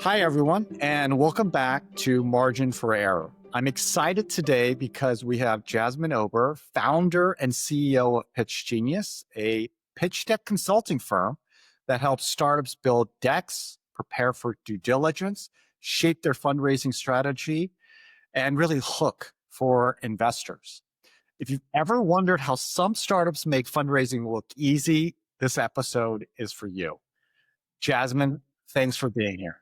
Hi, everyone, and welcome back to Margin for Error. I'm excited today because we have Jasmine Ober, founder and CEO of Pitch Genius, a pitch deck consulting firm that helps startups build decks, prepare for due diligence, shape their fundraising strategy, and really hook for investors. If you've ever wondered how some startups make fundraising look easy, this episode is for you. Jasmine, thanks for being here.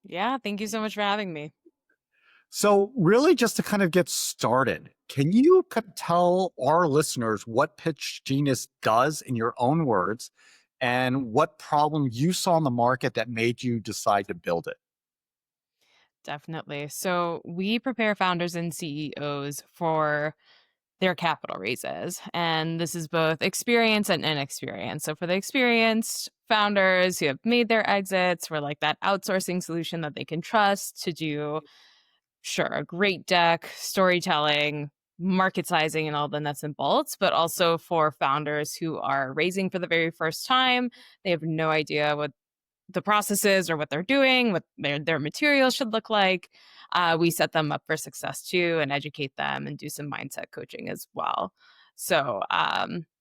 Yeah, thank you so much for having me. So, really, just to kind of get started, can you tell our listeners what Pitch Genius does in your own words and what problem you saw in the market that made you decide to build it? Definitely. So, we prepare founders and CEOs for their capital raises. And this is both experience and inexperience. So, for the experienced founders who have made their exits, we're like that outsourcing solution that they can trust to do, sure, a great deck, storytelling, market sizing, and all the nuts and bolts. But also for founders who are raising for the very first time, they have no idea what the processes or what they're doing, what their materials should look like. We set them up for success too and educate them and do some mindset coaching as well. So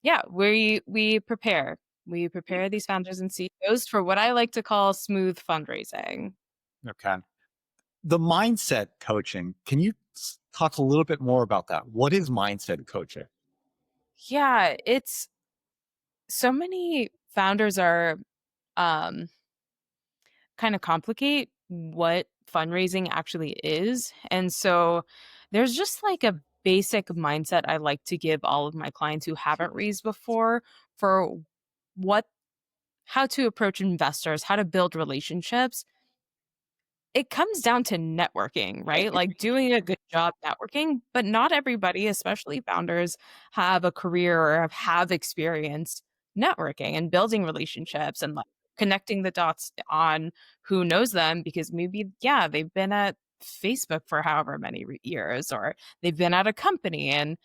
yeah, we prepare these founders and CEOs for what I like to call smooth fundraising. Okay. The mindset coaching, can you talk a little bit more about that? What is mindset coaching? Yeah, it's so many founders are um kind of complicate what fundraising actually is. And so there's just like a basic mindset I like to give all of my clients who haven't raised before for what how to approach investors, how to build relationships. It comes down to networking, right? Like doing a good job networking, but not everybody, especially founders, have a career or have experience networking and building relationships and like connecting the dots on who knows them because maybe, yeah, they've been at Facebook for however many years or they've been at a company and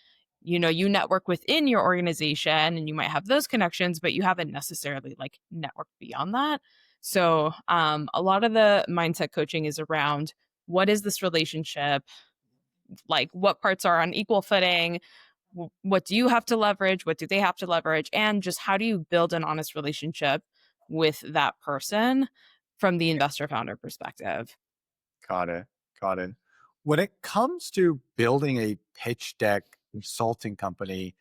you network within your organization and you might have those connections, but you haven't necessarily like networked beyond that. So, a lot of the mindset coaching is around what is this relationship? Like, what parts are on equal footing? What do you have to leverage? What do they have to leverage? And just how do you build an honest relationship with that person from the investor founder perspective? Got it. Got it. When it comes to building a pitch deck consulting company,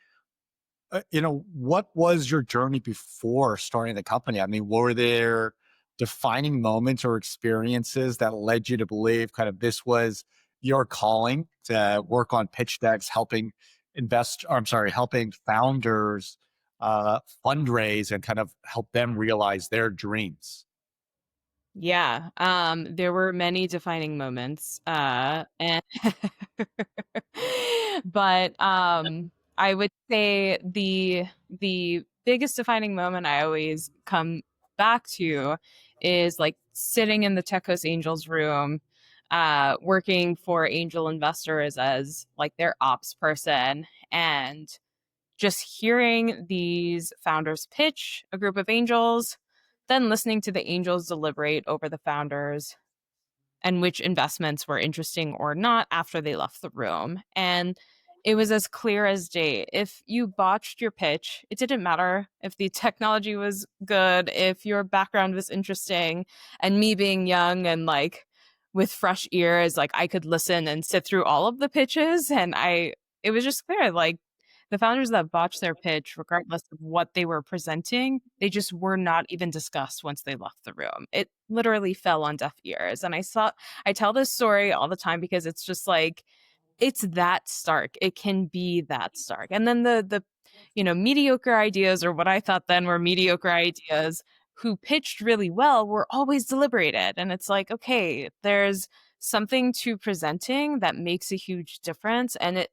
what was your journey before starting the company? I mean, were there defining moments or experiences that led you to believe kind of this was your calling to work on pitch decks, helping helping founders fundraise and kind of help them realize their dreams? Yeah, there were many defining moments, and but I would say the biggest defining moment I always come back to is like sitting in the Techos Angels room, working for angel investors as like their ops person, and just hearing these founders pitch a group of angels, then listening to the angels deliberate over the founders and which investments were interesting or not after they left the room. And it was as clear as day. If you botched your pitch, it didn't matter if the technology was good, if your background was interesting, and me being young and like with fresh ears, like I could listen and sit through all of the pitches. And it was just clear, like the founders that botched their pitch, regardless of what they were presenting, they just were not even discussed once they left the room. It literally fell on deaf ears. And I tell this story all the time because it's just like it's that stark. It can be that stark. And then the mediocre ideas or what I thought then were mediocre ideas who pitched really well were always deliberated. And it's like, okay, there's something to presenting that makes a huge difference. And it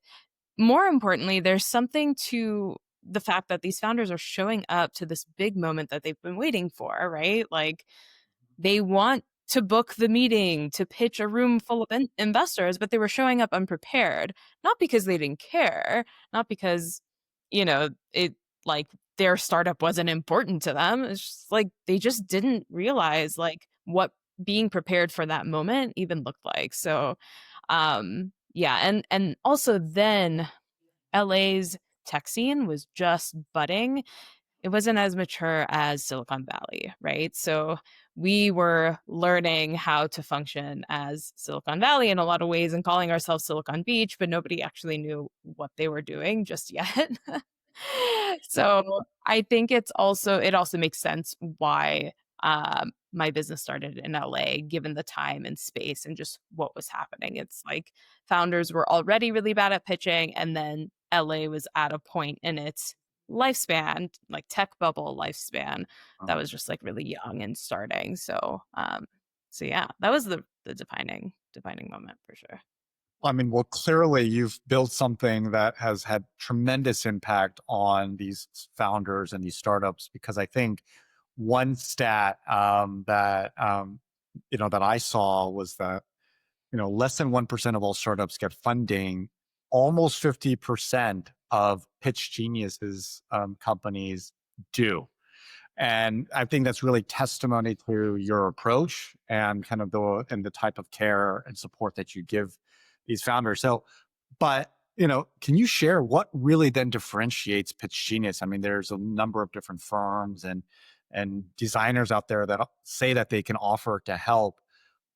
more importantly, there's something to the fact that these founders are showing up to this big moment that they've been waiting for, right? Like they want to book the meeting to pitch a room full of investors, but they were showing up unprepared, not because they didn't care, not because, it like their startup wasn't important to them. It's just like they just didn't realize like what being prepared for that moment even looked like. So, yeah, and also then LA's tech scene was just budding. It wasn't as mature as Silicon Valley, right? So we were learning how to function as Silicon Valley in a lot of ways and calling ourselves Silicon Beach, but nobody actually knew what they were doing just yet. So I think it also makes sense why my business started in LA, given the time and space and just what was happening. It's like founders were already really bad at pitching, and then LA was at a point in its lifespan, like tech bubble lifespan, that was just like really young and starting. So yeah, that was the defining moment for sure. I mean, well, clearly you've built something that has had tremendous impact on these founders and these startups. Because I think one stat that I saw was that less than 1% of all startups get funding. Almost 50% of Pitch Genius's companies do. And I think that's really testimony to your approach and kind of the type of care and support that you give these founders. So, but can you share what really then differentiates Pitch Genius? I mean, there's a number of different firms and designers out there that say that they can offer to help.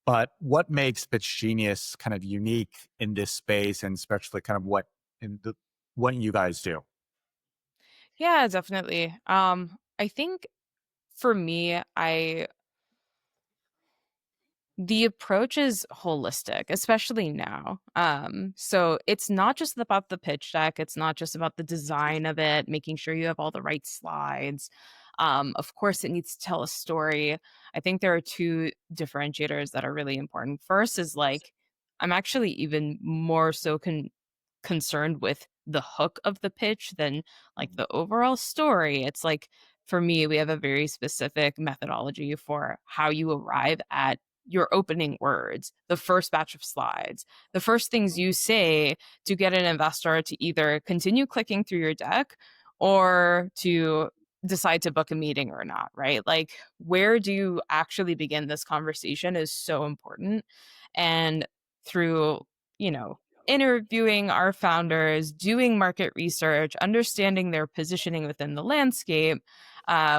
But what makes Pitch Genius kind of unique in this space, and especially kind of what you guys do? Yeah, definitely. I think for me, I the approach is holistic, especially now. So it's not just about the pitch deck, it's not just about the design of it, making sure you have all the right slides. Of course, it needs to tell a story. I think there are two differentiators that are really important. First is like, I'm actually even more so concerned with the hook of the pitch than like the overall story. It's like, for me, we have a very specific methodology for how you arrive at your opening words, the first batch of slides, the first things you say to get an investor to either continue clicking through your deck or to decide to book a meeting or not, right? Like, where do you actually begin this conversation is so important. And through, you know, interviewing our founders, doing market research, understanding their positioning within the landscape,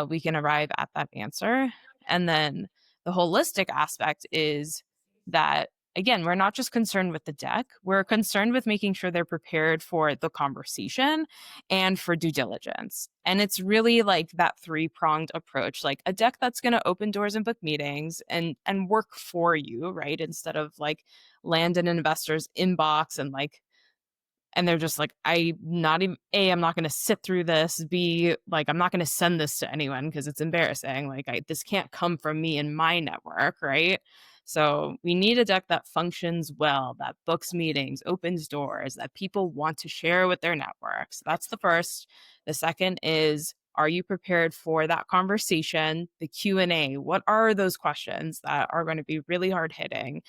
we can arrive at that answer. And then the holistic aspect is that, again, we're not just concerned with the deck, we're concerned with making sure they're prepared for the conversation and for due diligence. And it's really like that three-pronged approach, like a deck that's going to open doors and book meetings and work for you, right? Instead of like land an investor's inbox and they're just like, I'm not even, A, I'm not going to sit through this. B, like, I'm not going to send this to anyone because it's embarrassing. Like, this can't come from me and my network, right? So we need a deck that functions well, that books meetings, opens doors, that people want to share with their networks. That's the first. The second is, are you prepared for that conversation, the Q&A? What are those questions that are going to be really hard hitting?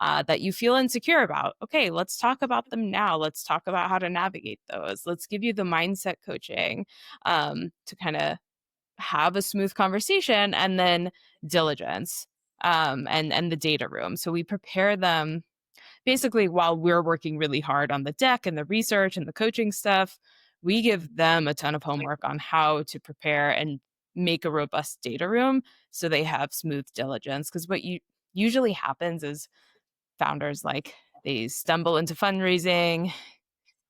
That you feel insecure about. Okay, let's talk about them now. Let's talk about how to navigate those. Let's give you the mindset coaching to kind of have a smooth conversation, and then diligence and the data room. So we prepare them basically while we're working really hard on the deck and the research and the coaching stuff. We give them a ton of homework on how to prepare and make a robust data room so they have smooth diligence. Because what usually happens is founders like they stumble into fundraising,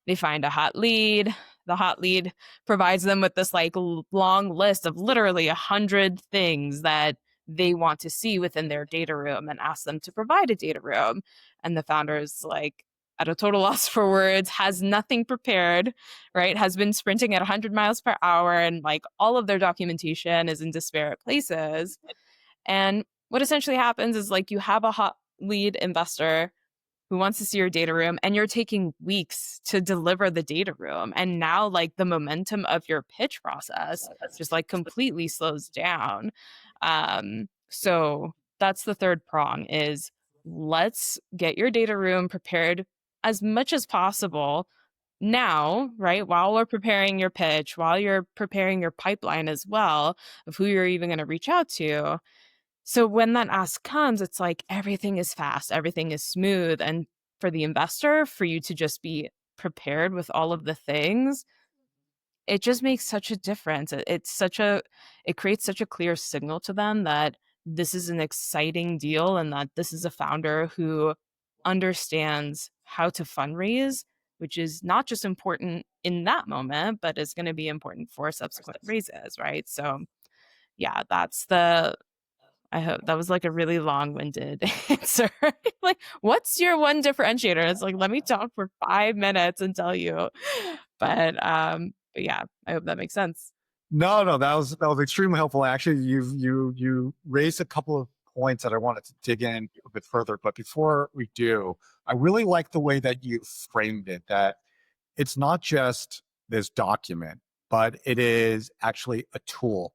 they find a hot lead. The hot lead provides them with this like long list of literally 100 things that they want to see within their data room and ask them to provide a data room. And the founder is like at a total loss for words, has nothing prepared, right? Has been sprinting at 100 miles per hour, and like all of their documentation is in disparate places. And what essentially happens is like you have a hot lead investor who wants to see your data room, and you're taking weeks to deliver the data room, and now like the momentum of your pitch process just like completely slows down. So that's the third prong is, let's get your data room prepared as much as possible now, right? While we're preparing your pitch, while you're preparing your pipeline as well of who you're even going to reach out to, So when that ask comes, it's like everything is fast, everything is smooth. And for the investor, for you to just be prepared with all of the things, it just makes such a difference. It creates such a clear signal to them that this is an exciting deal and that this is a founder who understands how to fundraise, which is not just important in that moment, but is going to be important for subsequent raises, right? So yeah, I hope that was like a really long-winded answer. Like, what's your one differentiator? It's like, let me talk for 5 minutes and tell you. But yeah, I hope that makes sense. No, no, that was extremely helpful. Actually, you raised a couple of points that I wanted to dig in a bit further. But before we do, I really like the way that you framed it. That it's not just this document, but it is actually a tool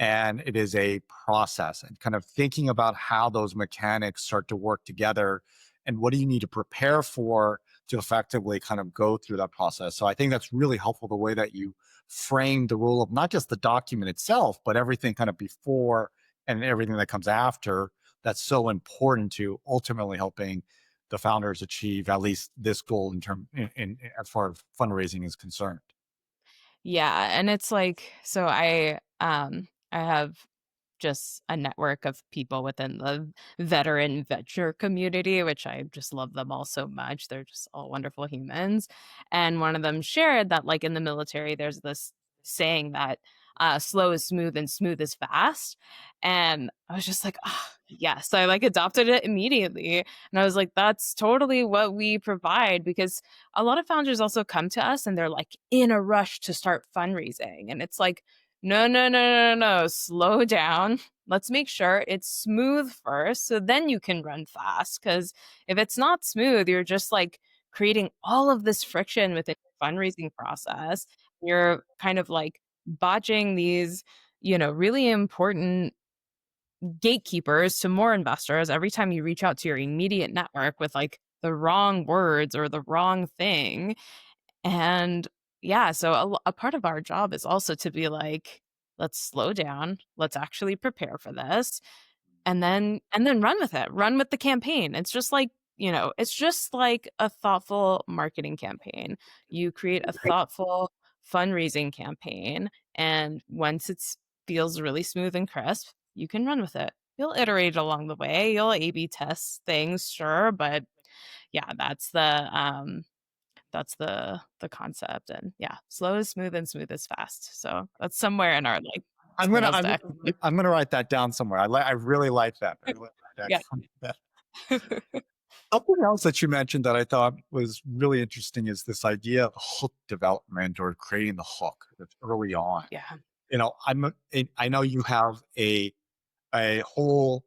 and it is a process, and kind of thinking about how those mechanics start to work together and what do you need to prepare for to effectively kind of go through that process. So I think that's really helpful the way that you frame the role of not just the document itself, but everything kind of before and everything that comes after, that's so important to ultimately helping the founders achieve at least this goal in as far as fundraising is concerned. Yeah, and it's like so I have just a network of people within the veteran venture community, which I just love them all so much. They're just all wonderful humans. And one of them shared that, like in the military, there's this saying that slow is smooth and smooth is fast. And I was just like, oh, yes. So I like adopted it immediately. And I was like, that's totally what we provide because a lot of founders also come to us and they're like in a rush to start fundraising. And it's like, no, no, no, no, no, no. Slow down. Let's make sure it's smooth first so then you can run fast. Because if it's not smooth, you're just like creating all of this friction within your fundraising process. You're kind of like botching these, really important gatekeepers to more investors every time you reach out to your immediate network with like the wrong words or the wrong thing. And yeah, so a part of our job is also to be like, let's slow down, let's actually prepare for this, and then run with it. Run with the campaign. It's just like a thoughtful marketing campaign. You create a thoughtful fundraising campaign, and once it feels really smooth and crisp, you can run with it. You'll iterate along the way. You'll A/B test things, sure, but yeah, that's the concept. And yeah, slow is smooth and smooth is fast. So that's somewhere in our like I'm gonna sales I'm deck. I'm gonna write that down somewhere. I really like that. I really like that. Yeah. Something else that you mentioned that I thought was really interesting is this idea of hook development or creating the hook that's early on. Yeah. I know you have a whole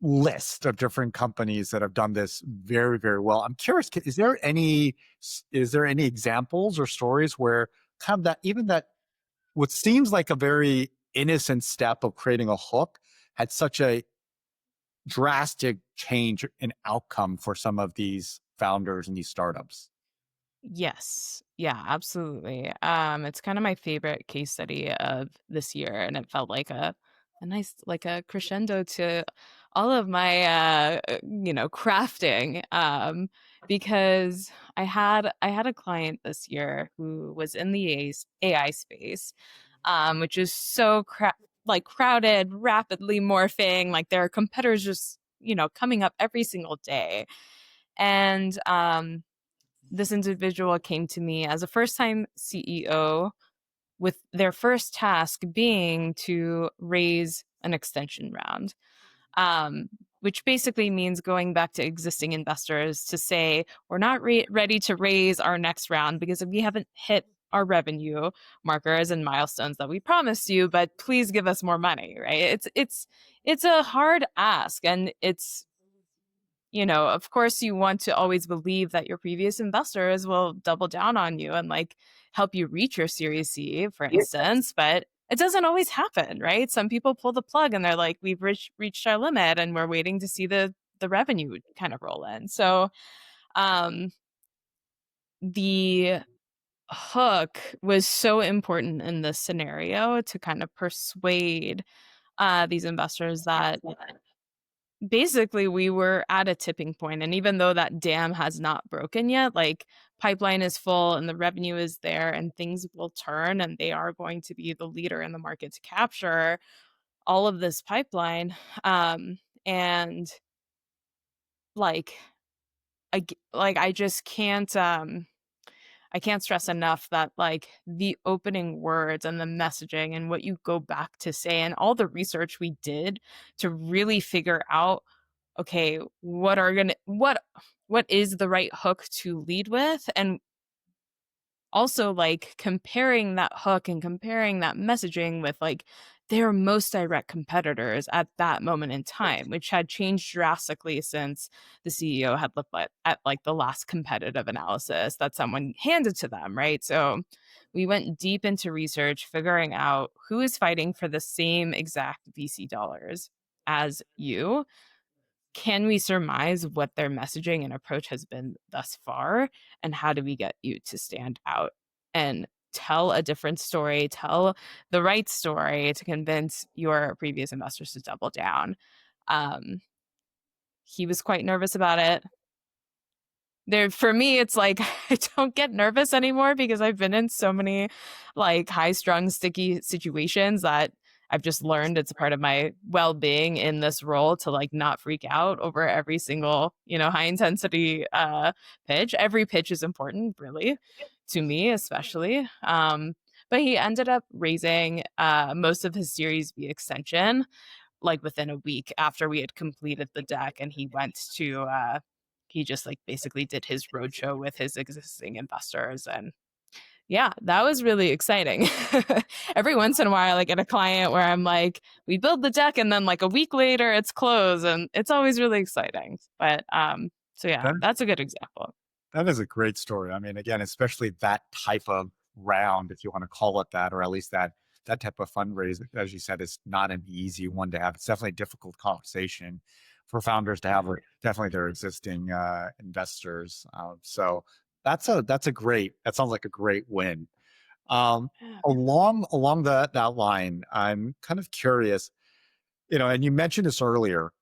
list of different companies that have done this very, very well. I'm curious, is there any examples or stories where kind of that even that what seems like a very innocent step of creating a hook had such a drastic change in outcome for some of these founders and these startups? Yes. Yeah, absolutely. It's kind of my favorite case study of this year, and it felt like a nice like a crescendo to all of my crafting. Because I had a client this year who was in the AI space, which is so like crowded, rapidly morphing, like there are competitors just, coming up every single day. And this individual came to me as a first time CEO with their first task being to raise an extension round, um, which basically means going back to existing investors to say, we're not ready to raise our next round because we haven't hit our revenue markers and milestones that we promised you, but please give us more money, right? It's a hard ask, and of course you want to always believe that your previous investors will double down on you and like help you reach your Series C, for instance, but it doesn't always happen, right? Some people pull the plug and they're like, we've reached our limit and we're waiting to see the revenue kind of roll in. So um the hook was so important in this scenario to kind of persuade these investors that basically we were at a tipping point. And even though that dam has not broken yet, like pipeline is full and the revenue is there and things will turn and they are going to be the leader in the market to capture all of this pipeline. And like, I just can't, I can't stress enough that like the opening words and the messaging and what you go back to say and all the research we did to really figure out, okay, what is the right hook to lead with, and also like comparing that hook and comparing that messaging with like their most direct competitors at that moment in time, which had changed drastically since the CEO had looked at like the last competitive analysis that someone handed to them, right? So we went deep into research, figuring out who is fighting for the same exact VC dollars as you. Can we surmise what their messaging and approach has been thus far? And how do we get you to stand out and tell a different story, tell the right story to convince your previous investors to double down? Um, he was quite nervous about it. There, for me, it's like I don't get nervous anymore because I've been in so many like high strung, sticky situations that I've just learned it's a part of my well being in this role to like not freak out over every single, high intensity pitch. Every pitch is important, really, to me, especially. But he ended up raising most of his Series B extension like within a week after we had completed the deck, and he just like basically did his roadshow with his existing investors. And yeah, that was really exciting. Every once in a while I get a client where I'm like, we build the deck and then like a week later it's closed, and it's always really exciting. But so yeah, That, that's a good example. that is a great story. I mean, again, especially that type of round, if you want to call it that, or at least that type of fundraising, as you said, is not an easy one to have. It's definitely a difficult conversation for founders to have, or definitely their existing investors. So that's a great. That sounds like a great win. Um, along that line, I'm kind of curious. And you mentioned this earlier.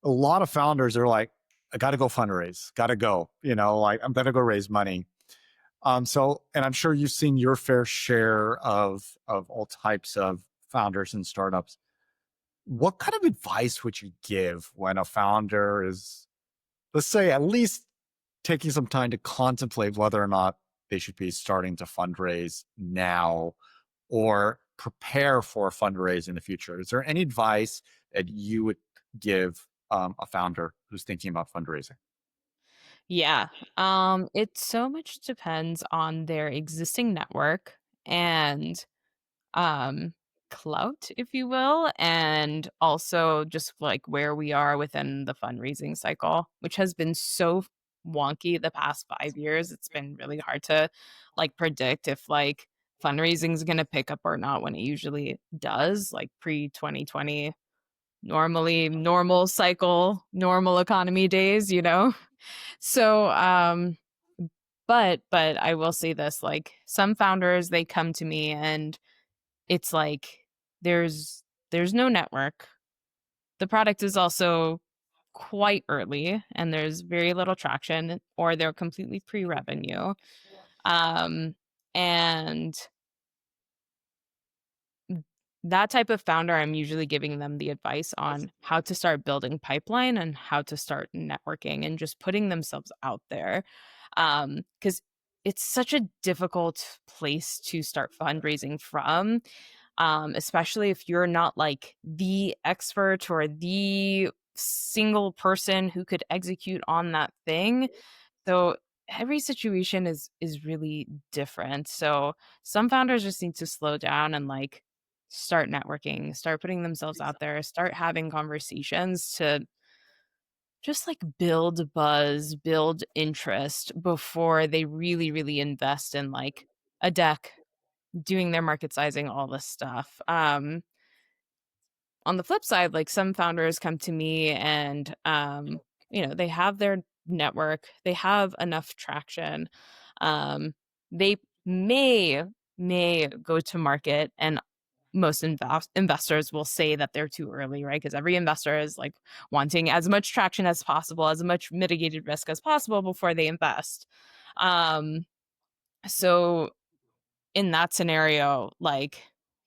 A lot of founders are like, I got to go fundraise, got to go. Like I'm gonna go raise money. And I'm sure you've seen your fair share of all types of founders and startups. What kind of advice would you give when a founder is, let's say, at least taking some time to contemplate whether or not they should be starting to fundraise now or prepare for a fundraise in the future? Is there any advice that you would give a founder who's thinking about fundraising? Yeah. It so much depends on their existing network and um clout, if you will, and also just like where we are within the fundraising cycle, which has been so wonky the past 5 years. It's been really hard to like predict if like fundraising is going to pick up or not when it usually does, like pre 2020, normally normal cycle, normal economy days. So but I will say this, like some founders, they come to me and it's like there's no network. The product is also quite early and there's very little traction, or they're completely pre-revenue. Um, and that type of founder, I'm usually giving them the advice on how to start building pipeline and how to start networking and just putting themselves out there. Because it's such a difficult place to start fundraising from, especially if you're not like the expert or the single person who could execute on that thing. So every situation is really different. So some founders just need to slow down and like start networking, start putting themselves out there, start having conversations to just like build buzz, build interest before they really, really invest in like a deck, doing their market sizing, all this stuff. On the flip side, like some founders come to me and they have their network, they have enough traction. They may go to market and most investors will say that they're too early, right? Because every investor is like wanting as much traction as possible, as much mitigated risk as possible before they invest. Um, so in that scenario, like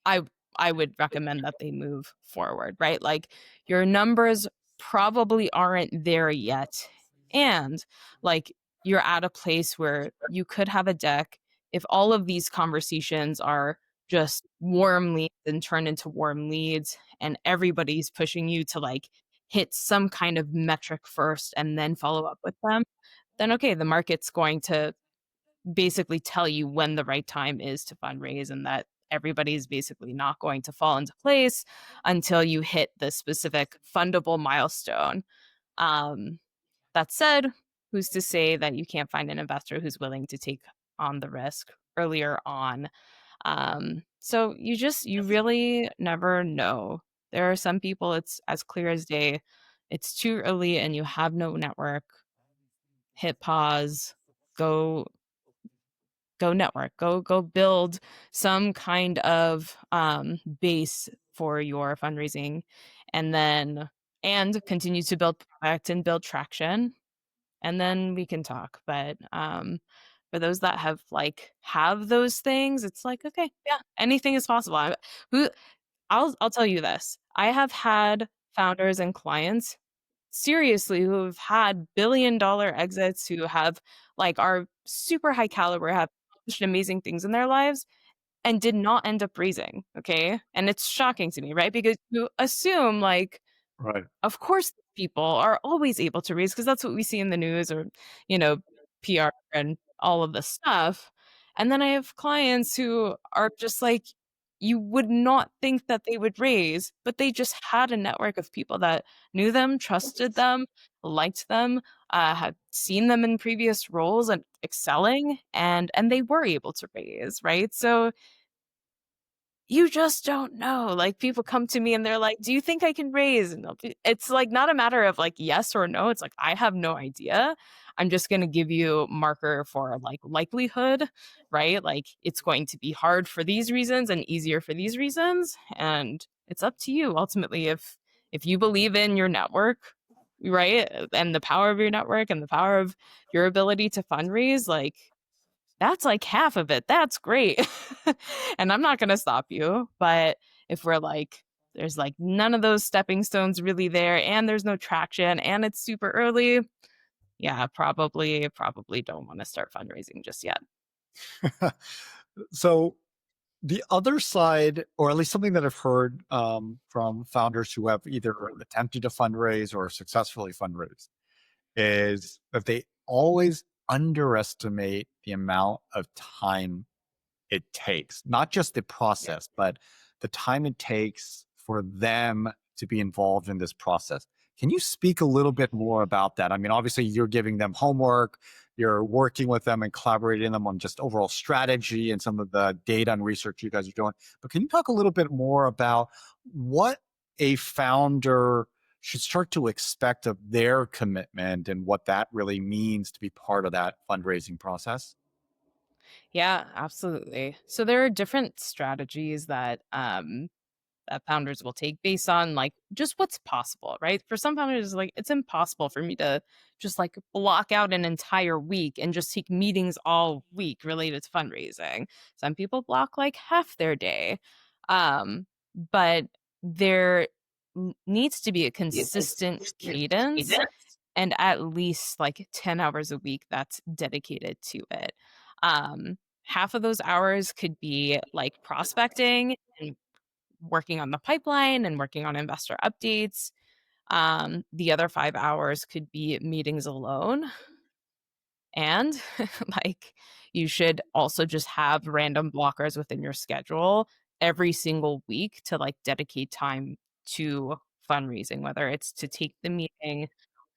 I I would recommend that they move forward, right? Like your numbers probably aren't there yet. And like you're at a place where you could have a deck if all of these conversations are just warm leads and turn into warm leads and everybody's pushing you to like hit some kind of metric first and then follow up with them, then okay, the market's going to basically tell you when the right time is to fundraise and that everybody's basically not going to fall into place until you hit the specific fundable milestone. Um, that said, who's to say that you can't find an investor who's willing to take on the risk earlier on? So you really never know. There are some people it's as clear as day. It's too early and you have no network. Hit pause, go network, go build some kind of base for your fundraising, and then and continue to build product and build traction, and then we can talk. But for those that have those things, it's like okay, yeah, anything is possible. Who I'll tell you this: I have had founders and clients seriously who have had billion-dollar exits, who have are super high caliber, have accomplished amazing things in their lives and did not end up raising, okay? And it's shocking to me, right? Because you assume Right. of course, people are always able to raise because that's what we see in the news or, you know, PR and all of this stuff. And then I have clients who are just like, you would not think that they would raise, but they just had a network of people that knew them, trusted them, liked them, had seen them in previous roles and excelling, and they were able to raise, right? So you just don't know. Like, people come to me and they're like, "Do you think I can raise?" And it's, like, not a matter of, like, yes or no, it's like, "I have no idea. I'm just gonna give you marker for, like, likelihood," right? Like, it's going to be hard for these reasons and easier for these reasons, and it's up to you ultimately if you believe in your network, right? And the power of your network and the power of your ability to fundraise, like, that's like half of it. That's great. And I'm not going to stop you. But if we're like, there's like none of those stepping stones really there, and there's no traction, and it's super early, yeah, probably don't want to start fundraising just yet. So the other side, or at least something that I've heard from founders who have either attempted to fundraise or successfully fundraise, is that they always underestimate the amount of time it takes, not just the Yeah. process, but the time it takes for them to be involved in this process. Can you speak a little bit more about that? I mean, obviously, you're giving them homework, you're working with them and collaborating them on just overall strategy and some of the data and research you guys are doing. But can you talk a little bit more about what a founder should start to expect of their commitment and what that really means to be part of that fundraising process? Yeah, absolutely. So there are different strategies that founders will take based on just what's possible, right? For some founders, like it's impossible for me to just block out an entire week and just take meetings all week related to fundraising. Some people block like half their day. But there needs to be a consistent cadence and at least like 10 hours a week that's dedicated to it. Half of those hours could be like prospecting and working on the pipeline and working on investor updates. The other 5 hours could be meetings alone. And you should also just have random blockers within your schedule every single week to dedicate time to fundraising, whether it's to take the meeting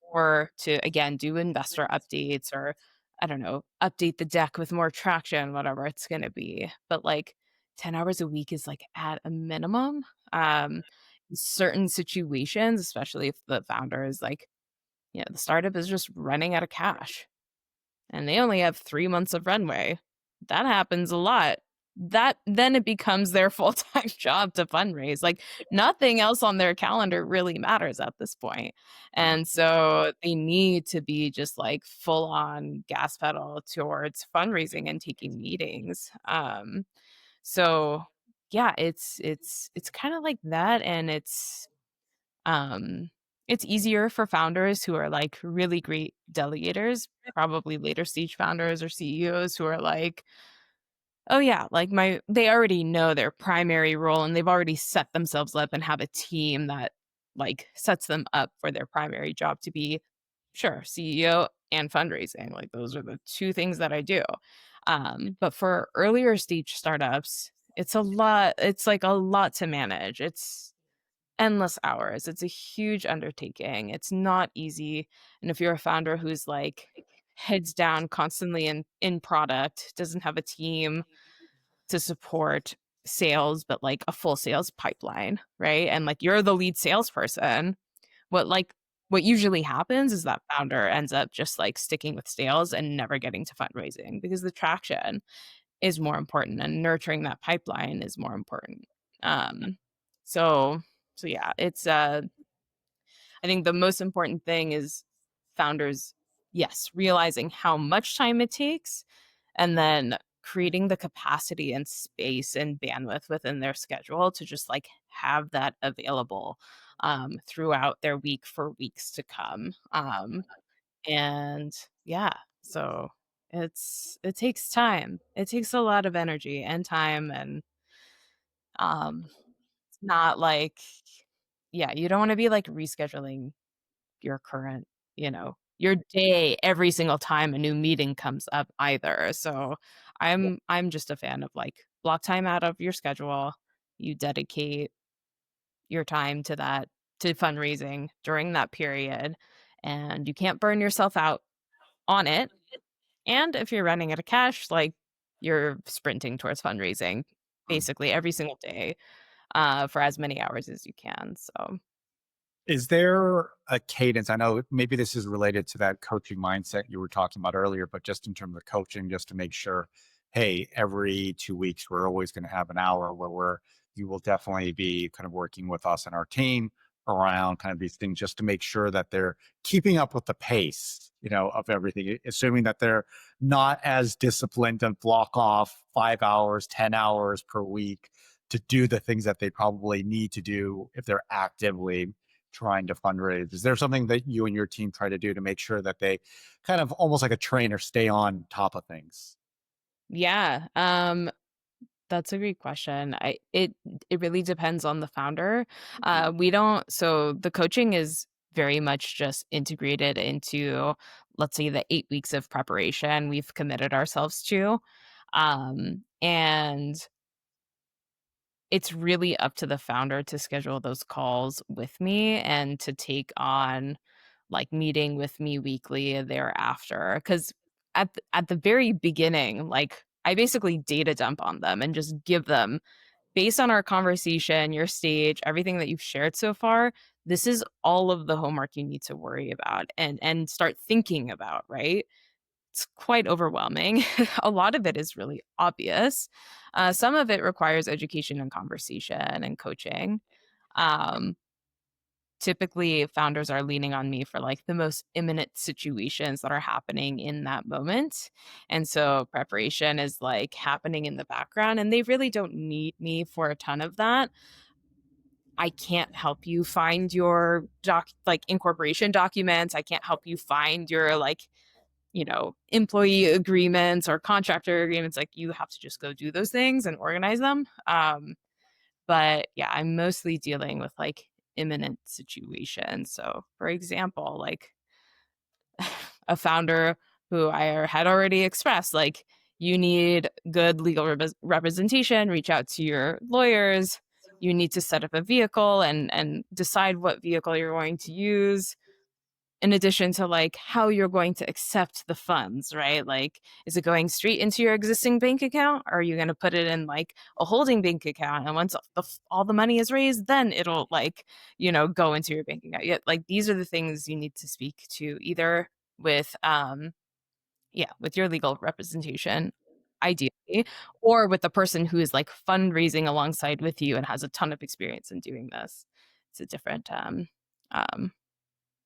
or to again do investor updates or I don't know, update the deck with more traction, whatever it's gonna be. But 10 hours a week is at a minimum. In certain situations, especially if the founder is the startup is just running out of cash and they only have 3 months of runway. That happens a lot. that then it becomes their full-time job to fundraise. Like nothing else on their calendar really matters at this point. And so they need to be just like full on gas pedal towards fundraising and taking meetings. So yeah, it's kind of like that, and um it's easier for founders who are like really great delegators, probably later stage founders or CEOs who are like, oh yeah, like they already know their primary role and they've already set themselves up and have a team that like sets them up for their primary job to be, sure, CEO and fundraising. Like those are the two things that I do. But for earlier stage startups, it's like a lot to manage. It's endless hours. It's a huge undertaking. It's not easy. And if you're a founder who's like heads down constantly in product, doesn't have a team to support sales, but like a full sales pipeline, right? And like you're the lead salesperson. What like what usually happens is that founder ends up just like sticking with sales and never getting to fundraising because the traction is more important and nurturing that pipeline is more important. Um, so so yeah, it's I think the most important thing is founders, yes, realizing how much time it takes and then creating the capacity and space and bandwidth within their schedule to just like have that available throughout their week for weeks to come. And yeah, so it takes time. It takes a lot of energy and time, and it's not like, yeah, you don't want to be like rescheduling your current, your day every single time a new meeting comes up either. So I'm just a fan of like block time out of your schedule. You dedicate your time to that, to fundraising during that period, and you can't burn yourself out on it. And if you're running out of cash, like you're sprinting towards fundraising basically every single day for as many hours as you can. So Is there a cadence? I know maybe this is related to that coaching mindset you were talking about earlier, but just in terms of coaching, just to make sure, hey, every 2 weeks, we're always going to have an hour where you will definitely be kind of working with us and our team around kind of these things, just to make sure that they're keeping up with the pace, of everything, assuming that they're not as disciplined and block off 5 hours, 10 hours per week to do the things that they probably need to do if they're actively trying to fundraise. Is there something that you and your team try to do to make sure that they kind of almost like a trainer stay on top of things? yeah, that's a great question. It really depends on the founder. We don't so the coaching is very much just integrated into, let's say, the 8 weeks of preparation we've committed ourselves to. And it's really up to the founder to schedule those calls with me and to take on like meeting with me weekly thereafter. Because at the very beginning, like I basically data dump on them and just give them, based on our conversation, your stage, everything that you've shared so far, this is all of the homework you need to worry about and start thinking about, right? It's quite overwhelming. A lot of it is really obvious. Some of it requires education and conversation and coaching. Um, Typically, founders are leaning on me for like the most imminent situations that are happening in that moment. And so preparation is like happening in the background, and they really don't need me for a ton of that. I can't help you find your like incorporation documents. I can't help you find your like, employee agreements or contractor agreements. Like you have to just go do those things and organize them. But yeah, I'm mostly dealing with like imminent situations. So, for example, like a founder who I had already expressed, like, you need good legal representation, reach out to your lawyers. You need to set up a vehicle and decide what vehicle you're going to use, in addition to like how you're going to accept the funds, right? Like, is it going straight into your existing bank account? Or are you going to put it in like a holding bank account? And once all the money is raised, then it'll like, go into your bank account. Yeah, like these are the things you need to speak to either with, yeah, with your legal representation, ideally, or with the person who is like fundraising alongside with you and has a ton of experience in doing this. It's a different um,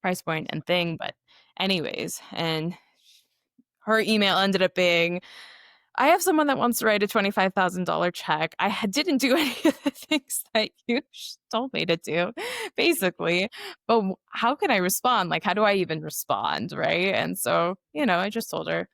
price point and thing. But anyways, and her email ended up being, I have someone that wants to write a $25,000 check. Didn't do any of the things that you told me to do, basically. But how can I respond? Like, how do I even respond? Right. And so, I just told her,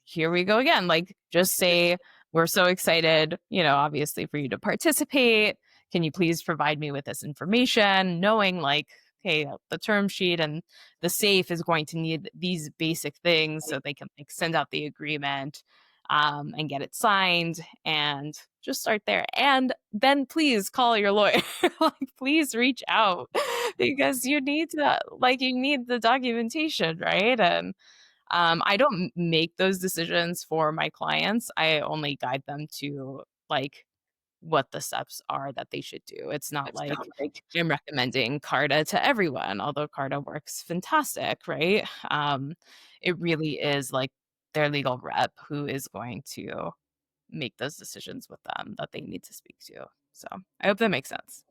here we go again. Like, just say, we're so excited, obviously for you to participate. Can you please provide me with this information? Knowing like, okay, the term sheet and the safe is going to need these basic things so they can like send out the agreement and get it signed and just start there. And then please call your lawyer. Like, please reach out because you need the documentation, right? And I don't make those decisions for my clients. I only guide them to like what the steps are that they should do. It's not like I'm recommending Carta to everyone, although Carta works fantastic, right? It really is like their legal rep who is going to make those decisions with them that they need to speak to. So I hope that makes sense.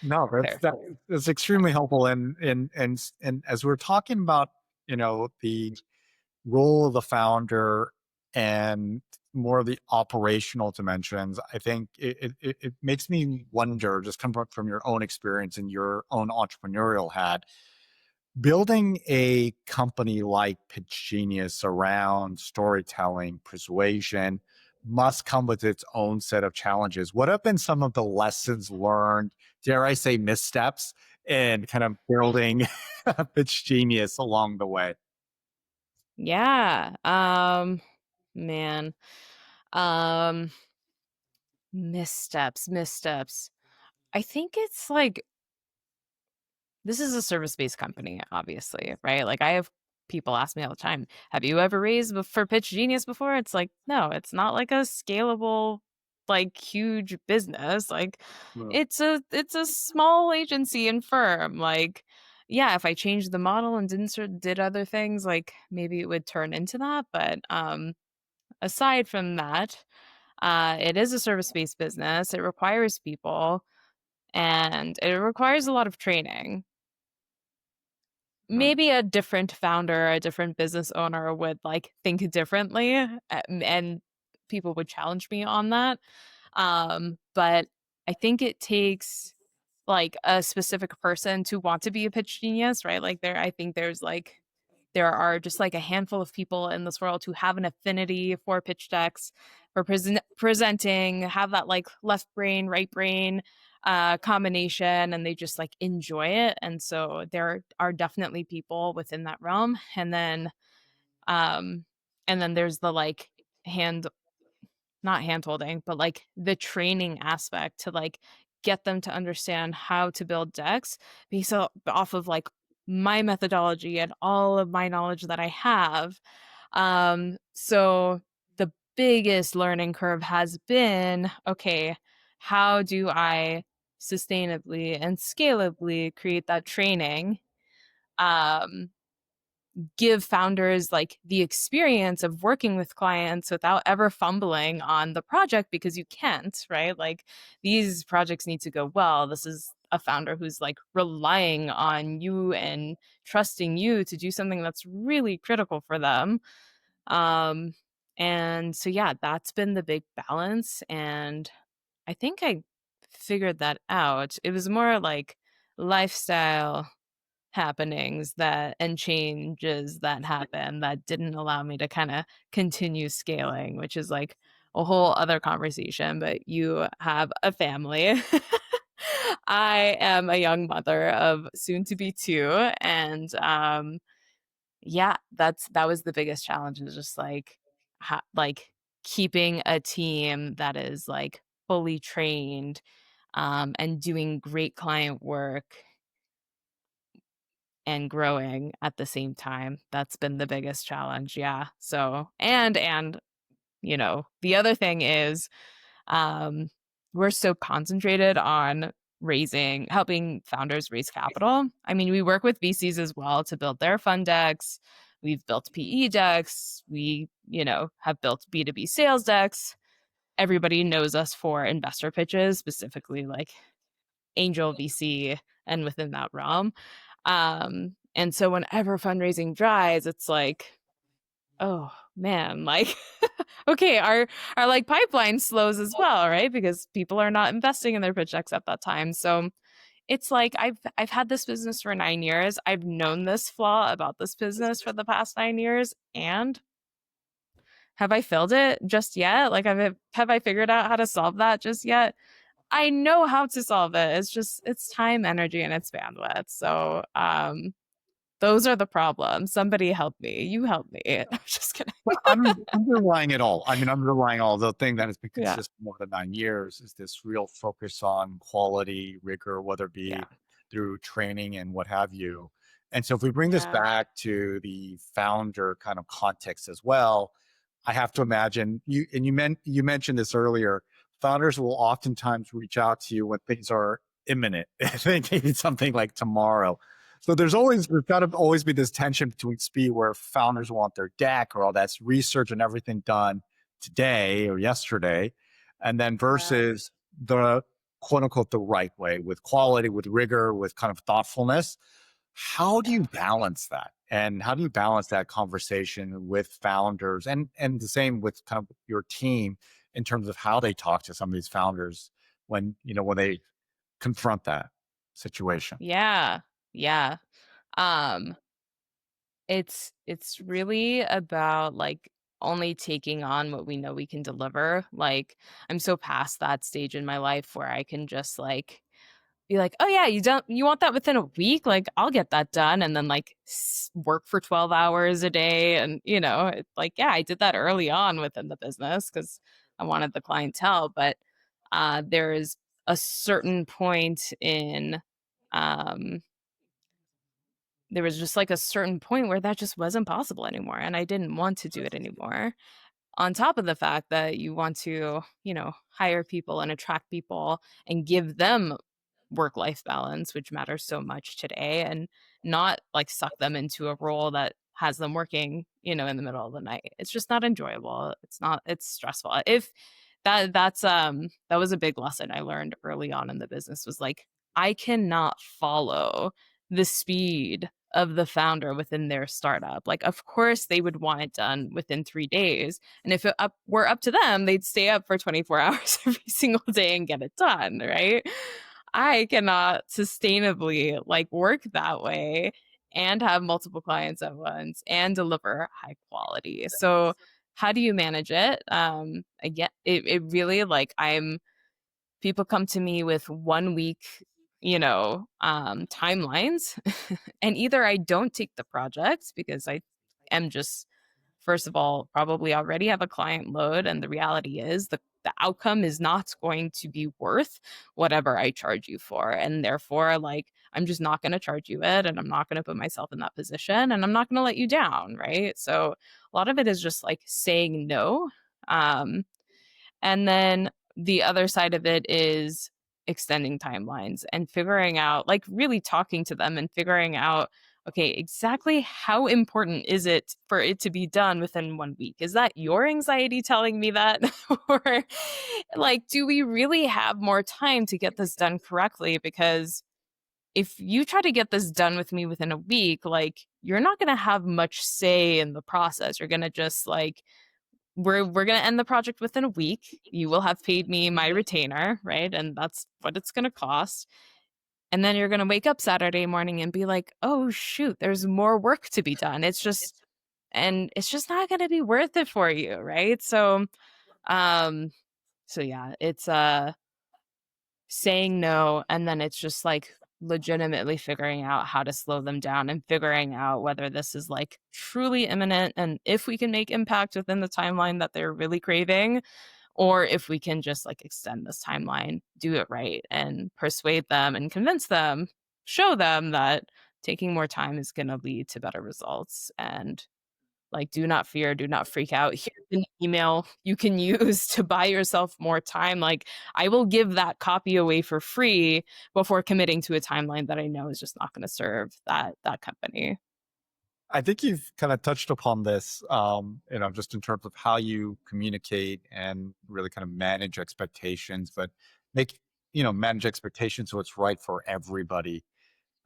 No, Clear. that's extremely helpful. And as we're talking about, the role of the founder and more of the operational dimensions, I think it makes me wonder, just come from your own experience and your own entrepreneurial hat, building a company like Pitch Genius around storytelling, persuasion must come with its own set of challenges. What have been some of the lessons learned, dare I say missteps, in kind of building Pitch Genius along the way? Yeah. Man. Um, missteps. I think it's like, this is a service-based company, obviously, right? Like, I have people ask me all the time, have you ever raised for Pitch Genius before? It's like, no, it's not like a scalable, like huge business. Like, Mm. it's a small agency and firm. Like, yeah, if I changed the model and did other things, like maybe it would turn into that. But aside from that, it is a service-based business. It requires people and it requires a lot of training. Right. Maybe a different founder, a different business owner would like think differently, and people would challenge me on that. But I think it takes like a specific person to want to be a pitch genius, right? Like I think there are just like a handful of people in this world who have an affinity for pitch decks, for presenting, have that like left brain, right brain combination, and they just like enjoy it. And so there are definitely people within that realm. Um, and then there's the like hand not hand holding, but like the training aspect to like get them to understand how to build decks based off of like my methodology and all of my knowledge that I have. So the biggest learning curve has been, okay, how do I sustainably and scalably create that training? Um, give founders like the experience of working with clients without ever fumbling on the project, because you can't, right? Like, these projects need to go well. This is a founder who's like relying on you and trusting you to do something that's really critical for them. Um and so yeah, that's been the big balance, and I think I figured that out. It was more like lifestyle happenings that and changes that happen that didn't allow me to kind of continue scaling, which is like a whole other conversation. But you have a family. I am a young mother of soon to be two, and yeah, that was the biggest challenge, is just like like keeping a team that is like fully trained and doing great client work and growing at the same time. That's been the biggest challenge. Yeah. So, and the other thing is, um we're so concentrated on helping founders raise capital. I mean, we work with VCs as well to build their fund decks, We've built PE decks. We, have built B2B sales decks. Everybody knows us for investor pitches, specifically like angel VC and within that realm. And so whenever fundraising dries, it's like, oh man, like okay, our like pipeline slows as well, right? Because people are not investing in their pitch decks at that time. So it's like I've had this business for 9 years. I've known this flaw about this business for the past 9 years. And have I filled it just yet? Like have I figured out how to solve that just yet? I know how to solve it. It's time, energy, and it's bandwidth. So those are the problems. Somebody help me. You help me. I'm just kidding. Well, underlying it all. I mean, underlying all the thing that has been Yeah. consistent more than 9 years is this real focus on quality, rigor, whether it be Yeah. through training and what have you. And so if we bring this Yeah. back to the founder kind of context as well, I have to imagine you mentioned this earlier, founders will oftentimes reach out to you when things are imminent. They need something like tomorrow. So there's got to always be this tension between speed where founders want their deck or all that's research and everything done today or yesterday, and then versus the quote unquote the right way with quality, with rigor, with kind of thoughtfulness. How do you balance that? And how do you balance that conversation with founders and the same with kind of your team in terms of how they talk to some of these founders when they confront that situation? Yeah. Yeah. Um, it's really about like only taking on what we know we can deliver. Like I'm so past that stage in my life where I can just like be like, "Oh yeah, you want that within a week? Like I'll get that done." And then like work for 12 hours a day and it's like, yeah, I did that early on within the business cuz I wanted the clientele, but there is a certain point in um there was just like a certain point where that just wasn't possible anymore and I didn't want to do it anymore. On top of the fact that you want to, hire people and attract people and give them work life balance, which matters so much today, and not like suck them into a role that has them working, in the middle of the night. It's just not enjoyable. It's stressful. If that was a big lesson I learned early on in the business was like, I cannot follow the speed of the founder within their startup. Like, of course, they would want it done within 3 days. And if were up to them, they'd stay up for 24 hours every single day and get it done, right? I cannot sustainably like work that way and have multiple clients at once and deliver high quality. So how do you manage it? Again, it really like people come to me with 1 week, timelines. And either I don't take the project because I am just, first of all, probably already have a client load. And the reality is the outcome is not going to be worth whatever I charge you for. And therefore, like, I'm just not going to charge you it. And I'm not going to put myself in that position. And I'm not going to let you down. Right. So a lot of it is just like saying no. Um, and then the other side of it is extending timelines and figuring out, like really talking to them and figuring out, okay, exactly how important is it for it to be done within 1 week? Is that your anxiety telling me that? Or like, do we really have more time to get this done correctly? Because if you try to get this done with me within a week, like you're not going to have much say in the process. You're going to just like we're going to end the project within a week. You will have paid me my retainer, right? And that's what it's going to cost. And then you're going to wake up Saturday morning and be like, "Oh shoot, there's more work to be done." It's just not going to be worth it for you, right? Um so yeah, it's saying no, and then it's just like legitimately figuring out how to slow them down and figuring out whether this is like truly imminent and if we can make impact within the timeline that they're really craving, or if we can just like extend this timeline, do it right, and persuade them and convince them, show them that taking more time is going to lead to better results. And like, do not fear, do not freak out. Here's an email you can use to buy yourself more time. Like, I will give that copy away for free before committing to a timeline that I know is just not going to serve that company. I think you've kind of touched upon this, just in terms of how you communicate and really kind of manage expectations, but make, manage expectations so it's right for everybody.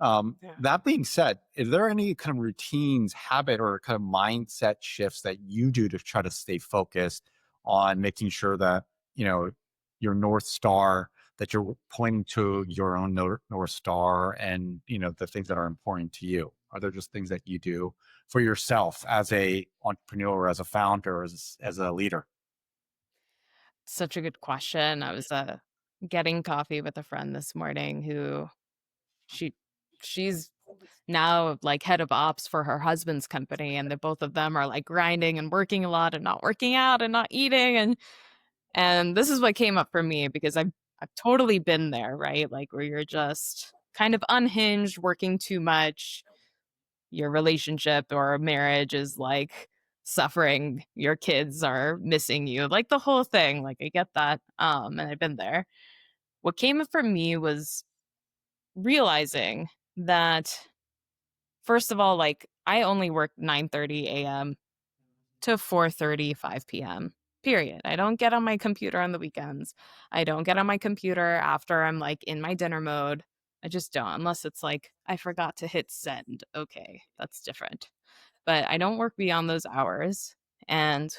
Yeah. That being said, is there any kind of routines, habit, or kind of mindset shifts that you do to try to stay focused on making sure that, you know, your North Star, that you're pointing to your own North Star and, the things that are important to you? Are there just things that you do for yourself as a entrepreneur, as a founder, as a leader? Such a good question. I was getting coffee with a friend this morning who she she's now like head of ops for her husband's company, and the both of them are like grinding and working a lot and not working out and not eating, and this is what came up for me because I've totally been there, right? Like where you're just kind of unhinged, working too much, your relationship or marriage is like suffering, your kids are missing you, like the whole thing. Like I get that. And I've been there. What came up for me was realizing that first of all, like I only work 9:30 a.m. to 4:30, 5 p.m. Period. I don't get on my computer on the weekends. I don't get on my computer after I'm like in my dinner mode. I just don't, unless it's like I forgot to hit send. Okay, that's different. But I don't work beyond those hours. And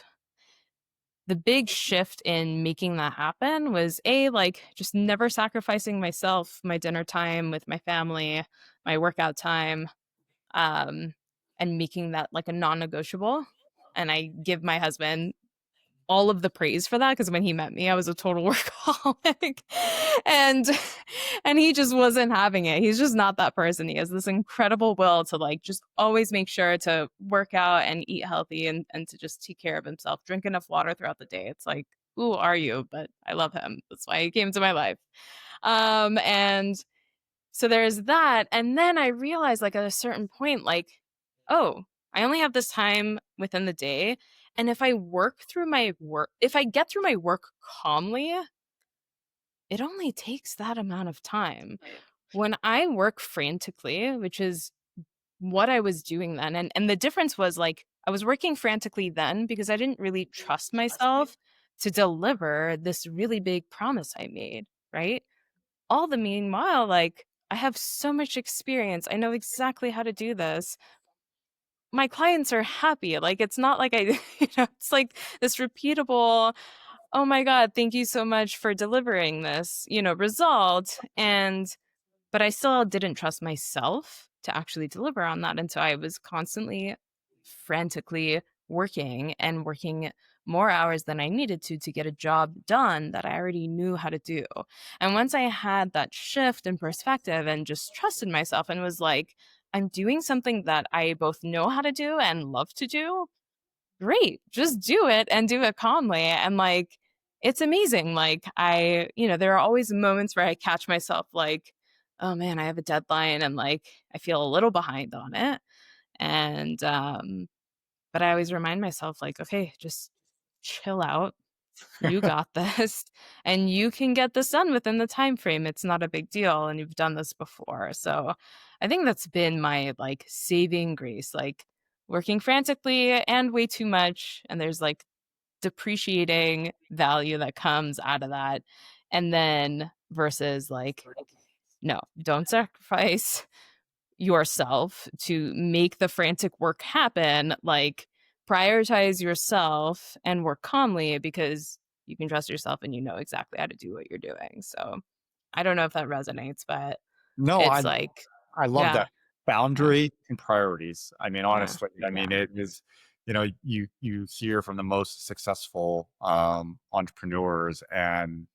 the big shift in making that happen was A, like just never sacrificing myself, my dinner time with my family, my workout time, um, and making that like a non negotiable. And I give my husband all of the praise for that because when he met me, I was a total workaholic, and and he just wasn't having it. He's just not that person. He has this incredible will to like just always make sure to work out and eat healthy and to just take care of himself, drink enough water throughout the day. It's like, who are you? But I love him. That's why he came into my life. And so there's that. And then I realized like at a certain point, like, oh, I only have this time within the day. And if I get through my work calmly, it only takes that amount of time. When I work frantically, which is what I was doing then, and the difference was like I was working frantically then because I didn't really trust myself to deliver this really big promise I made, right? All the meanwhile, like I have so much experience. I know exactly how to do this. My clients are happy. Like it's not like I, it's like this repeatable, oh my God, thank you so much for delivering this, result. But I still didn't trust myself to actually deliver on that. And so I was constantly frantically working more hours than I needed to get a job done that I already knew how to do. And once I had that shift in perspective and just trusted myself and was like, I'm doing something that I both know how to do and love to do, great, just do it and do it calmly. And like, it's amazing. Like, there are always moments where I catch myself like, oh man, I have a deadline and like I feel a little behind on it. And, but I always remind myself, like, okay, just chill out. You got this and you can get this done within the time frame. It's not a big deal and you've done this before. So I think that's been my like saving grace, like working frantically and way too much. And there's like depreciating value that comes out of that. And then versus like, no, don't sacrifice yourself to make the frantic work happen. Like, prioritize yourself and work calmly because you can trust yourself and you know exactly how to do what you're doing. So, I don't know if that resonates, but No, it's like, I love yeah, that. yeah, Boundary and priorities. I mean, yeah, honestly, I mean, yeah, it is, you hear from the most successful entrepreneurs, and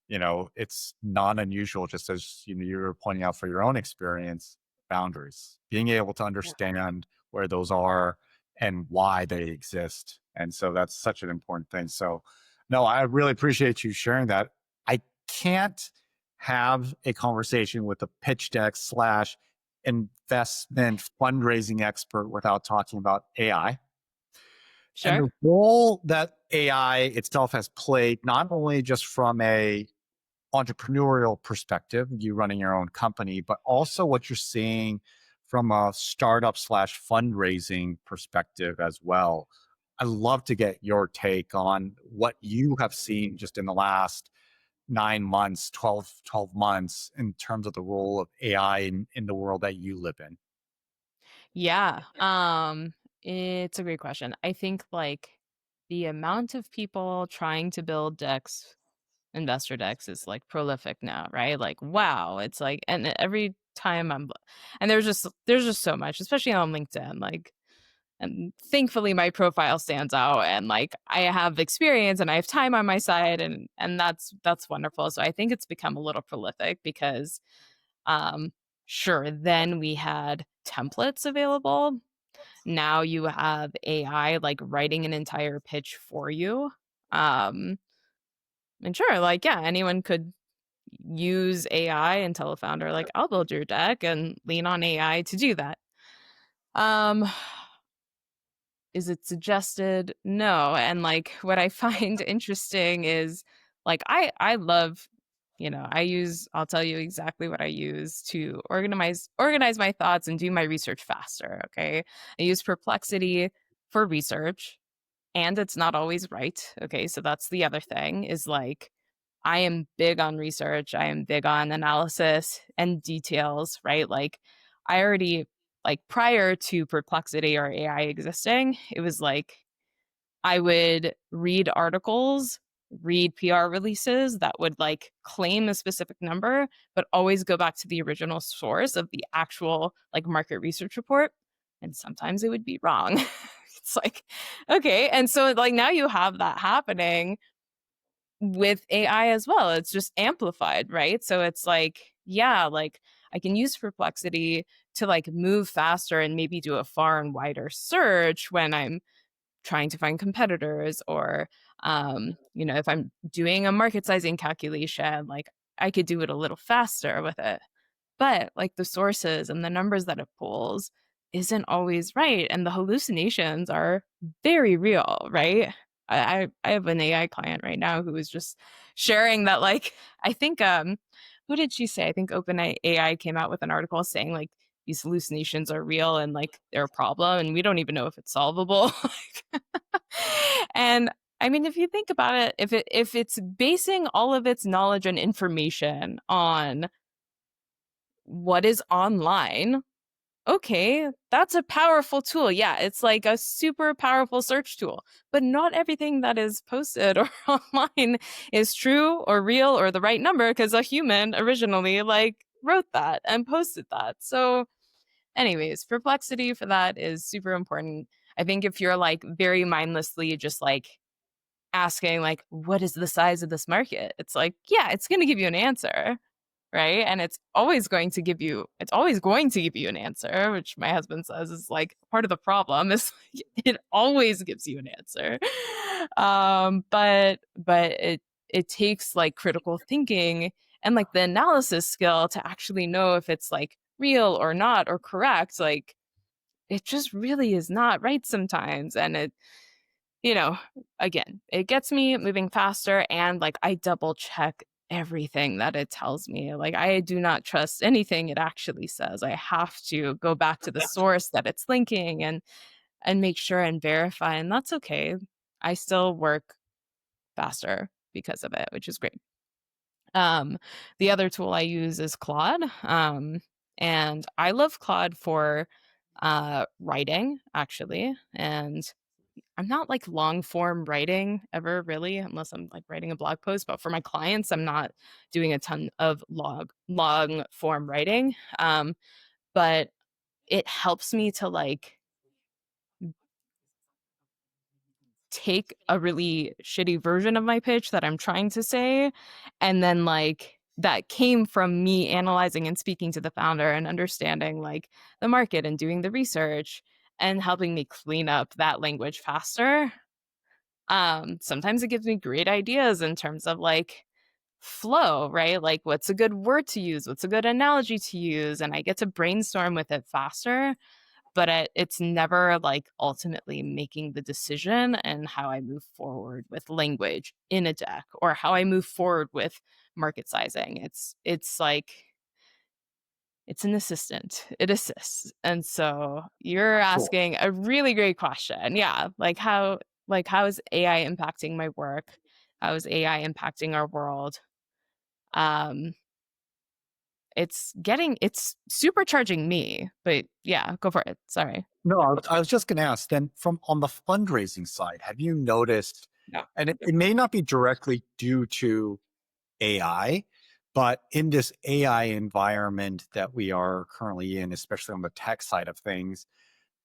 it's not unusual, just as you were pointing out for your own experience, boundaries, being able to yeah, understand where those are and why they exist. And so that's such an important thing. So no, I really appreciate you sharing that. I can't have a conversation with a pitch deck slash investment fundraising expert without talking about AI and sure, the role that AI itself has played, not only just from a entrepreneurial perspective, you running your own company, but also what you're seeing from a startup slash fundraising perspective as well. I'd love to get your take on what you have seen just in the last 9 months, 12 months in terms of the role of AI in the world that you live in. Yeah. It's a great question. I think like the amount of people trying to build decks, investor decks is like prolific now, right? Like wow, it's like and every time and there's just so much, especially on LinkedIn, like and thankfully my profile stands out and like I have experience and I have time on my side and that's wonderful. So I think it's become a little prolific because um sure then we had templates available. Now you have AI like writing an entire pitch for you. Um, and sure, like, yeah, anyone could use AI and tell a founder, like, I'll build your deck and lean on AI to do that. Um, is it suggested? No. And like what I find interesting is like I love, I'll tell you exactly what I use to organize my thoughts and do my research faster. Okay. I use Perplexity for research and it's not always right. Okay. So that's the other thing is like I am big on research. I am big on analysis and details, right? Like I already like prior to Perplexity or AI existing, it was like I would read articles, read PR releases that would like claim a specific number, but always go back to the original source of the actual like market research report. And sometimes it would be wrong. It's like, okay. And so like now you have that happening with AI as well. It's just amplified, right? So it's like, yeah, like I can use Perplexity to like move faster and maybe do a far and wider search when I'm trying to find competitors or if I'm doing a market sizing calculation, like I could do it a little faster with it. But like the sources and the numbers that it pulls isn't always right. And the hallucinations are very real, right? I have an AI client right now who is just sharing that like I think who did she say? I think OpenAI came out with an article saying like these hallucinations are real and like they're a problem and we don't even know if it's solvable. And I mean, if you think about it, if it's basing all of its knowledge and information on what is online, okay, that's a powerful tool. Yeah, it's like a super powerful search tool. But not everything that is posted or online is true or real or the right number because a human originally like wrote that and posted that. So, anyways, perplexity for that is super important. I think if you're like very mindlessly just like asking like what is the size of this market? It's like, yeah, it's going to give you an answer, right? And it's always going to give you an answer, which my husband says is like part of the problem is it always gives you an answer. But it takes like critical thinking and like the analysis skill to actually know if it's like real or not or correct. Like it just really is not right sometimes. And you know, again, it gets me moving faster and like I double check everything that it tells me. Like I do not trust anything it actually says. I have to go back to the source that it's linking and make sure and verify and that's okay. I still work faster because of it, which is great. Um the other tool I use is Claude. And I love Claude for writing actually and I'm not like long form writing ever really, unless I'm like writing a blog post. But for my clients, I'm not doing a ton of long form writing. But it helps me to like take a really shitty version of my pitch that I'm trying to say, and then like that came from me analyzing and speaking to the founder and understanding like the market and doing the research and helping me clean up that language faster. Sometimes it gives me great ideas in terms of like flow, right? Like what's a good word to use? What's a good analogy to use? And I get to brainstorm with it faster, but it's never like ultimately making the decision and how I move forward with language in a deck or how I move forward with market sizing. It's like It's an assistant. It assists. And so you're Cool. asking a really great question. Yeah, like how is AI impacting my work? How is AI impacting our world? Um it's supercharging me. But yeah, go for it. Sorry. No, I was just going to ask then from on the fundraising side, have you noticed, Yeah. and it may not be directly due to AI, but in this AI environment that we are currently in, especially on the tech side of things,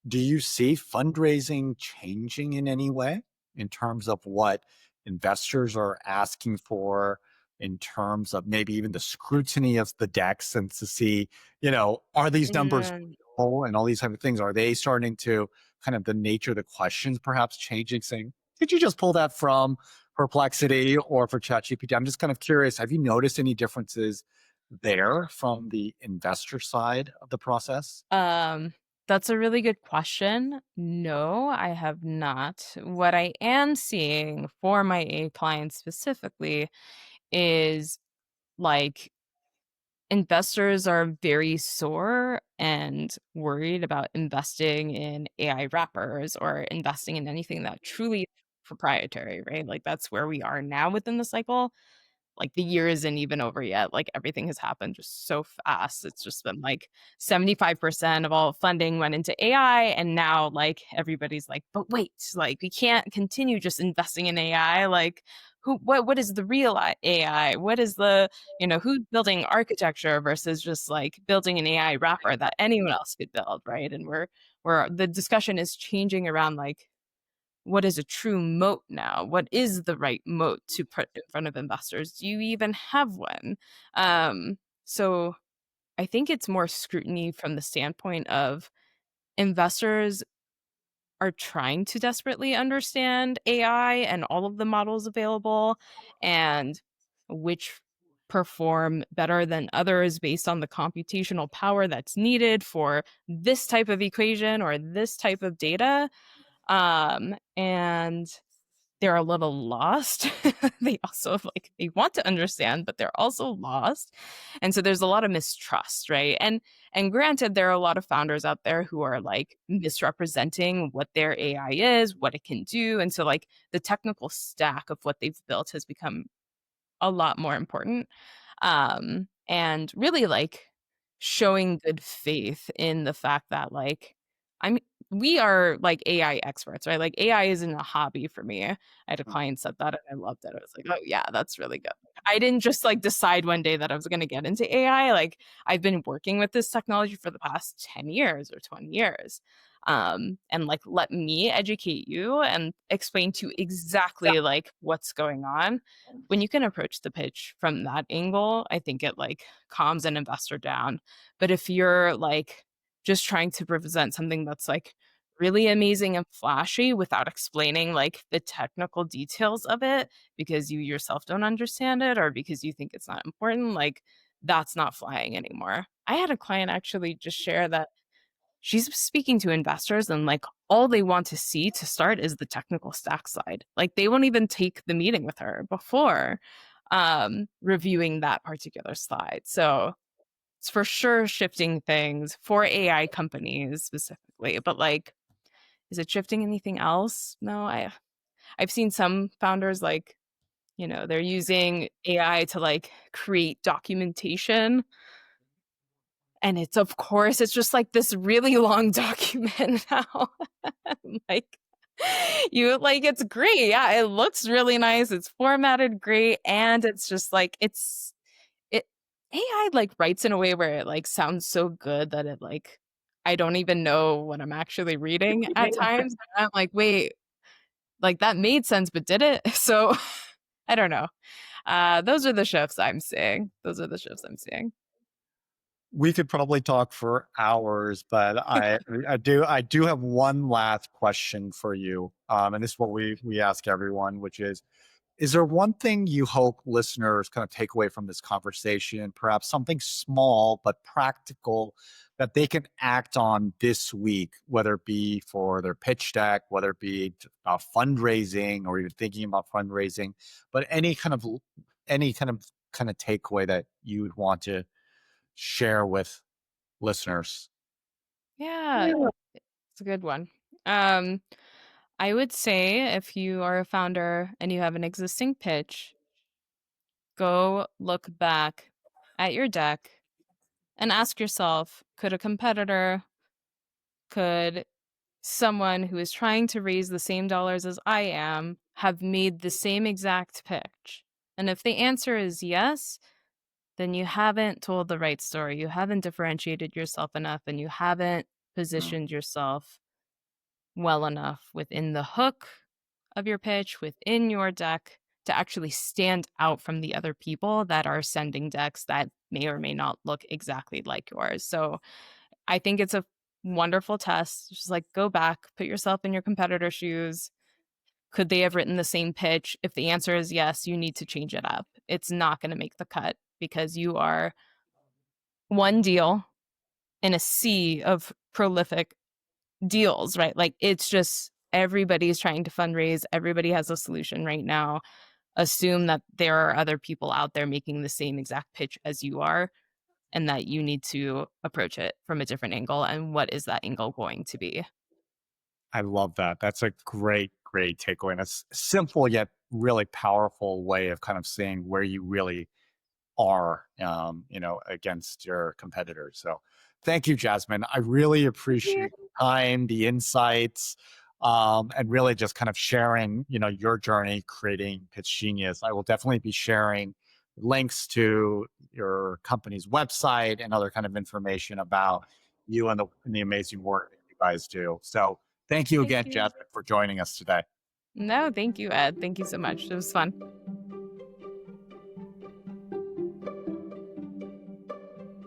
do you see fundraising changing in any way in terms of what investors are asking for, in terms of maybe even the scrutiny of the decks and to see, are these numbers Mm, real and all these type of things? Are they starting to kind of the nature of the questions perhaps changing, saying, did you just pull that from Perplexity or for ChatGPT? I'm just kind of curious. Have you noticed any differences there from the investor side of the process? um, that's a really good question. No, I have not. What I am seeing for my A clients specifically is like investors are very sore and worried about investing in AI wrappers or investing in anything that truly is proprietary, right? Like that's where we are now within the cycle. Like the year isn't even over yet. Like everything has happened just so fast. It's just been like 75% of all funding went into AI. And now like everybody's like, but wait, like we can't continue just investing in AI. Like what is the real AI? What is the, who's building architecture versus just like building an AI wrapper that anyone else could build, right? And we're the discussion is changing around like what is a true moat now? What is the right moat to put in front of investors? Do you even have one? So I think it's more scrutiny from the standpoint of investors are trying to desperately understand AI and all of the models available and which perform better than others based on the computational power that's needed for this type of equation or this type of data. And they're a little lost. They also like they want to understand, but they're also lost. And so there's a lot of mistrust, right? And granted, there are a lot of founders out there who are like misrepresenting what their AI is, what it can do. And so like the technical stack of what they've built has become a lot more important. And really like showing good faith in the fact that like I'm we are like AI experts, right? Like AI isn't a hobby for me. I had a client said that and I loved it. I was like, oh yeah, that's really good. I didn't just like decide one day that I was going to get into AI. Like I've been working with this technology for the past 10 years or 20 years. And like let me educate you and explain to you exactly like what's going on. When you can approach the pitch from that angle, I think it like calms an investor down. But if you're like just trying to present something that's like really amazing and flashy without explaining like the technical details of it because you yourself don't understand it or because you think it's not important, like that's not flying anymore. I had a client actually just share that she's speaking to investors and like all they want to see to start is the technical stack side. Like they won't even take the meeting with her before reviewing that particular slide. So it's for sure shifting things for AI companies specifically, but like is it shifting anything else? No, I've seen some founders like, they're using AI to like create documentation and it's of course it's just like this really long document now. Like you like it's great. Yeah, it looks really nice. It's formatted great and it's just like it AI like writes in a way where it like sounds so good that it like I don't even know what I'm actually reading at times. I'm like, wait, like that made sense, but did it? So I don't know. Those are the shifts I'm seeing. Those are the shifts I'm seeing. We could probably talk for hours, but I do have one last question for you. And this is what we ask everyone, which is there one thing you hope listeners kind of take away from this conversation, perhaps something small but practical that they can act on this week, whether it be for their pitch deck, whether it be fundraising or even thinking about fundraising, but any kind of takeaway that you would want to share with listeners? Yeah, it's a good one. Um, I would say if you are a founder and you have an existing pitch, go look back at your deck and ask yourself, could a competitor, could someone who is trying to raise the same dollars as I am have made the same exact pitch? And if the answer is yes, then you haven't told the right story. You haven't differentiated yourself enough and you haven't positioned yourself well enough within the hook of your pitch, within your deck, to actually stand out from the other people that are sending decks that may or may not look exactly like yours. So I think it's a wonderful test. Just like go back, put yourself in your competitor's shoes. Could they have written the same pitch? If the answer is yes, you need to change it up. It's not going to make the cut because you are one deal in a sea of prolific deals, right? Like it's just everybody's trying to fundraise, everybody has a solution right now. Assume that there are other people out there making the same exact pitch as you are and that you need to approach it from a different angle. And what is that angle going to be? I love that. That's a great, great takeaway. And it's simple yet really powerful way of kind of seeing where you really are, against your competitors. So thank you, Jasmine. I really Yeah. appreciate the time, the insights, and really just kind of sharing, your journey creating Pitch Genius. I will definitely be sharing links to your company's website and other kind of information about you and the amazing work that you guys do. So thank you Thank again, you. Jasmine, for joining us today. No, thank you, Ed. Thank you so much. It was fun.